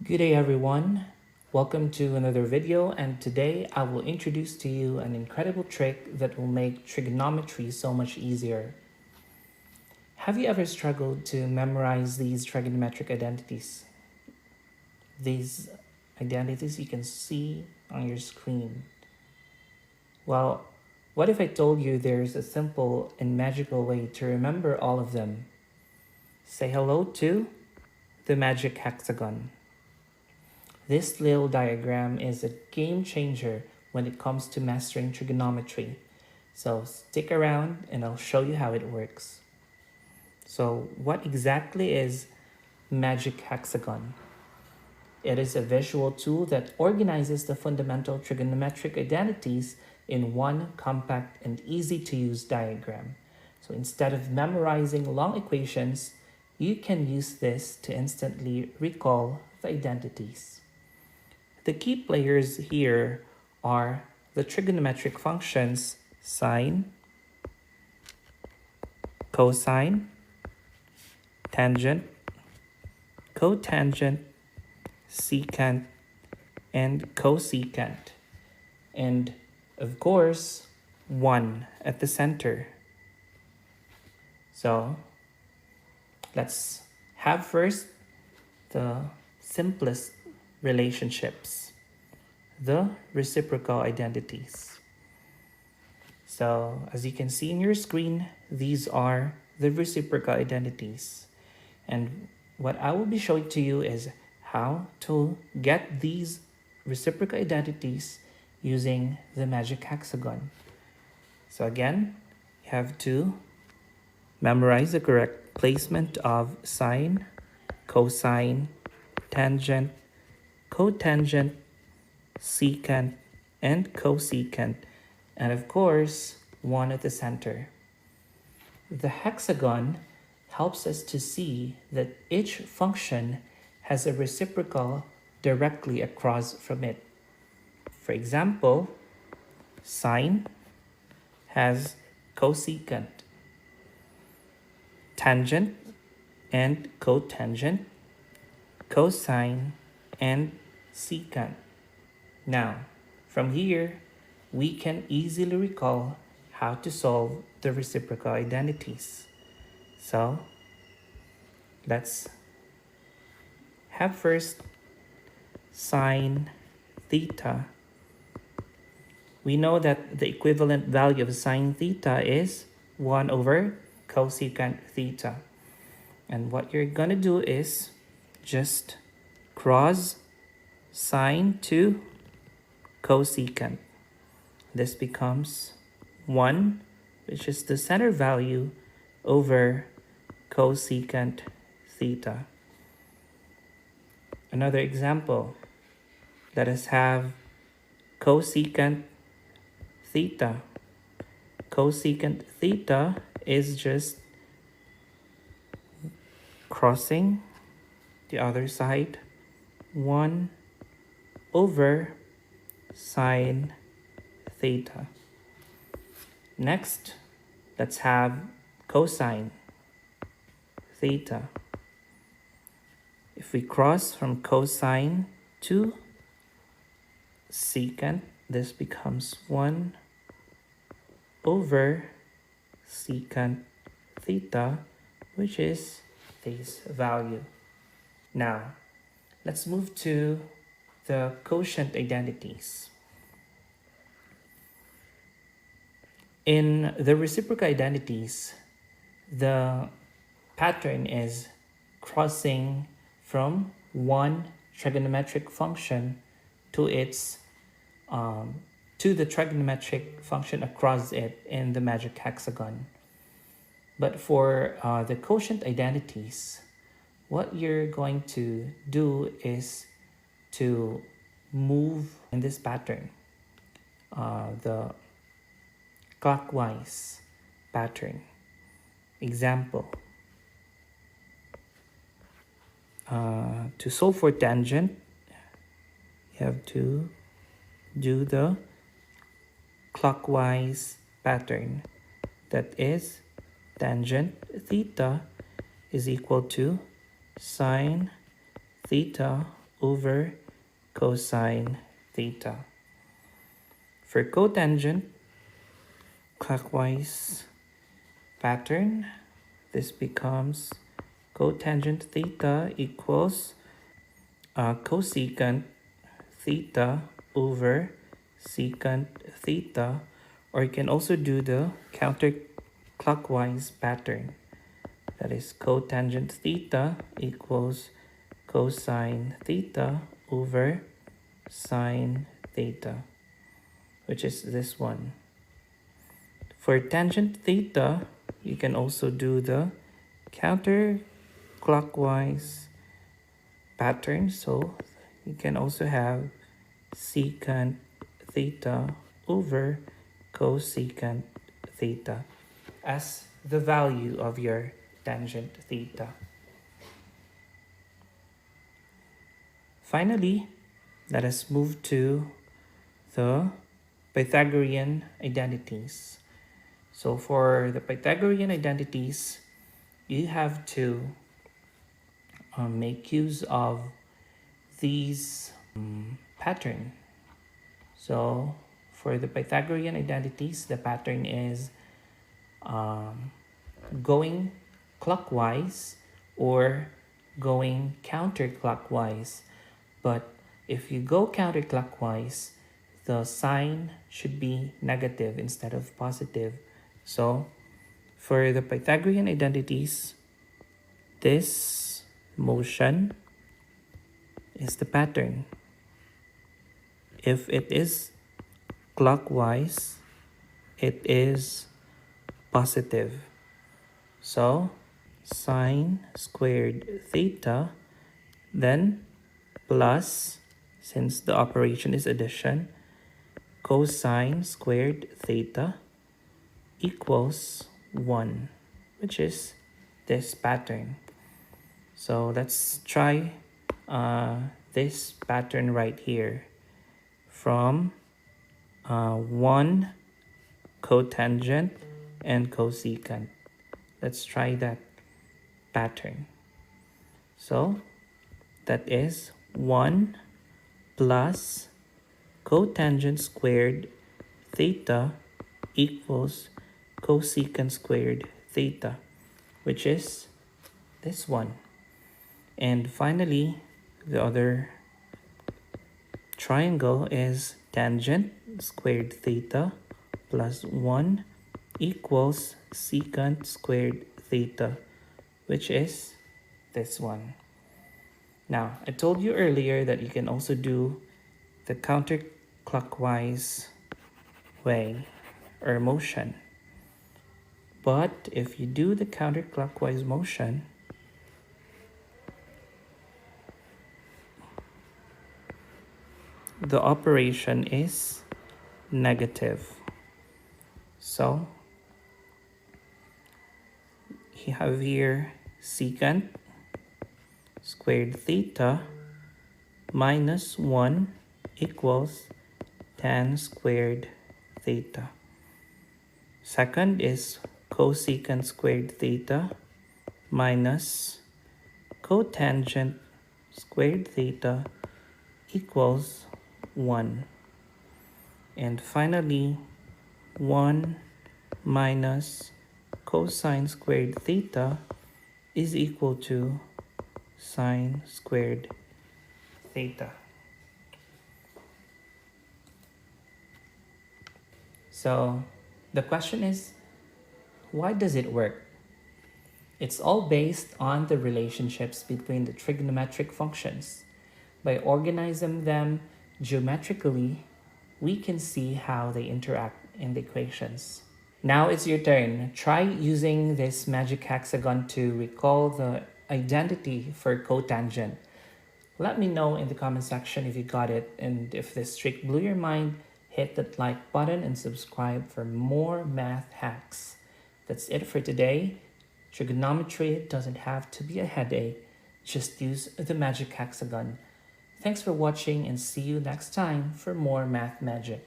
Good day everyone, welcome to another video, and today I will introduce to you an incredible trick that will make trigonometry so much easier. Have you ever struggled to memorize these trigonometric identities? These identities you can see on your screen. Well, what if I told you there's a simple and magical way to remember all of them? Say hello to the Magic Hexagon. This little diagram is a game changer when it comes to mastering trigonometry. So stick around and I'll show you how it works. So what exactly is Magic Hexagon? It is a visual tool that organizes the fundamental trigonometric identities in one compact and easy to use diagram. So instead of memorizing long equations, you can use this to instantly recall the identities. The key players here are the trigonometric functions sine, cosine, tangent, cotangent, secant, and cosecant. And of course, 1 at the center. So let's have first the simplest relationships, the reciprocal identities. So as you can see in your screen, these are the reciprocal identities. And what I will be showing to you is how to get these reciprocal identities using the Magic Hexagon. So again, you have to memorize the correct placement of sine, cosine, tangent, cotangent, secant, and cosecant, and of course, 1 at the center. The hexagon helps us to see that each function has a reciprocal directly across from it. For example, sine has cosecant, tangent and cotangent, cosine and secant. Now, from here, we can easily recall how to solve the reciprocal identities. So, let's have first sine theta. We know that the equivalent value of sine theta is 1 over cosecant theta. And what you're going to do is just cross sine to cosecant. This becomes 1, which is the center value, over cosecant theta. Another example, let us have cosecant theta. Cosecant theta is just crossing the other side, 1 over sine theta. Next, let's have cosine theta. If we cross from cosine to secant, this becomes 1 over secant theta, which is this value. Now, let's move to the quotient identities. In the reciprocal identities, the pattern is crossing from one trigonometric function to its to the trigonometric function across it in the Magic Hexagon. But for the quotient identities, what you're going to do is to move in this pattern, the clockwise pattern. Example, to solve for tangent, you have to do the clockwise pattern. That is, tangent theta is equal to sine theta over cosine theta. For cotangent clockwise pattern, this becomes cotangent theta equals cosecant theta over secant theta, or you can also do the counterclockwise pattern. That is cotangent theta equals cosine theta over sine theta, which is this one. For tangent theta, you can also do the counterclockwise pattern. So you can also have secant theta over cosecant theta as the value of your tangent theta. Finally, let us move to the Pythagorean identities. So for the Pythagorean identities, you have to make use of these pattern. So for the Pythagorean identities, the pattern is going clockwise or going counterclockwise. But if you go counterclockwise, the sign should be negative instead of positive. So for the Pythagorean identities, this motion is the pattern. If it is clockwise, it is positive. So sine squared theta, then plus, since the operation is addition, cosine squared theta equals 1, which is this pattern. So let's try this pattern right here. From 1 cotangent and cosecant. Let's try that pattern. So that is 1 plus cotangent squared theta equals cosecant squared theta, which is this one. And finally, the other triangle is tangent squared theta plus 1 equals secant squared theta, which is this one. Now, I told you earlier that you can also do the counterclockwise way or motion. But if you do the counterclockwise motion, the operation is negative. So you have here secant squared theta minus 1 equals tan squared theta. Second is cosecant squared theta minus cotangent squared theta equals 1. And finally, 1 minus cosine squared theta is equal to sine squared theta. So the question is, why does it work? It's all based on the relationships between the trigonometric functions. By organizing them geometrically, we can see how they interact in the equations. Now it's your turn. Try using this magic hexagon to recall the identity for cotangent. Let me know in the comment section if you got it, and if this trick blew your mind, hit that like button and subscribe for more math hacks. That's it for today. Trigonometry doesn't have to be a headache. Just use the magic hexagon. Thanks for watching and see you next time for more math magic.